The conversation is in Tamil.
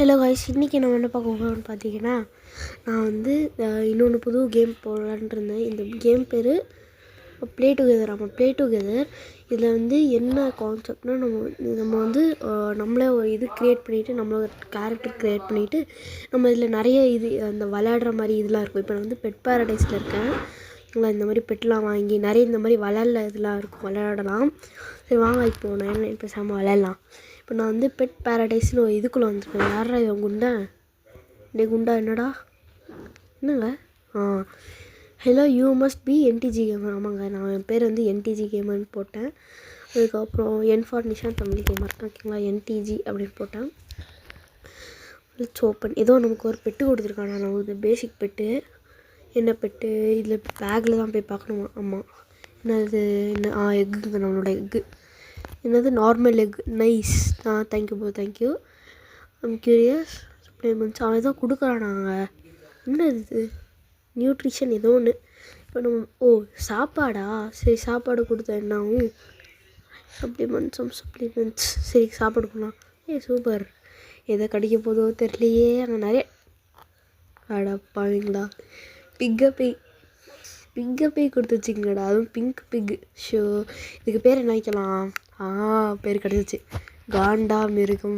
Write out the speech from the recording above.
ஹலோ காய்ஸ், இன்றைக்கி நம்ம என்ன பார்க்க போகிறோம்னு பார்த்தீங்கன்னா, நான் வந்து இன்னொன்று புது கேம் போடலான்ட்டு இருந்தேன். இந்த கேம் பேர் ப்ளே டுகெதர். ப்ளே டுகெதர் இதில் வந்து என்ன கான்செப்ட்னா, நம்ம வந்து நம்மளே ஒரு இது க்ரியேட் பண்ணிவிட்டு, நம்மளோட கேரக்டர் க்ரியேட் பண்ணிவிட்டு, நம்ம இதில் நிறைய அந்த விளையாடுற மாதிரி இதெல்லாம் இருக்கும். இப்போ நான் வந்து பெட் பேரடைஸில் இருக்கேன். இந்த மாதிரி பெட்லாம் வாங்கி நிறைய இந்த மாதிரி இதெல்லாம் இருக்கும், விளையாடலாம். சரி வாங்க, இப்போது நான் பேசாமல் விளையாடலாம். இப்போ நான் வந்து பெட் பேரடைஸ்னு ஒரு இதுக்குள்ளே வந்துருக்கேன். யாரா இவன் குண்டா? குண்டா என்னடா? என்னங்க? Hello, you must be NTG gamer. ஆமாங்க, நான் என் பேர் வந்து என்டிஜி கேமர்னு போட்டேன். அதுக்கப்புறம் N for Nishant Tamil gamer, ஓகேங்களா? என்டிஜி அப்படின்னு போட்டேன். ஓப்பன். ஏதோ நமக்கு ஒரு பெட்டு கொடுத்துருக்காங்க. நான் ஒரு பேசிக் பெட்டு. என்ன பெட்டு? இதில் பேக்கில் தான் போய் பார்க்கணுமா? ஆமாம். என்னது? எக்குங்க, நம்மளோட எக்கு. என்னது? Normal egg. Nice. Thank you bro, thank you. I'm curious supplements. அவன் ஏதோ கொடுக்குறானாங்க. என்ன இது? நியூட்ரிஷன் ஏதோ ஒன்று. இப்போ நம்ம சாப்பாடா? சரி, சாப்பாடு கொடுத்தா என்ன ஆகும்? சப்ளிமெண்ட்ஸ். சரி, சாப்பாடு கொடுக்கலாம். சூப்பர். எதை கடிக்க போதோ தெரியலையே. அங்கே நிறைய அடப்பாவீங்களா. பிங்கை கொடுத்து வச்சிங்களடா, அதுவும் பிங்க் பிக். ஷோ, இதுக்கு பேர் என்ன வைக்கலாம்? பேர் கிடச்சிச்சு. காண்டா மிருகம்.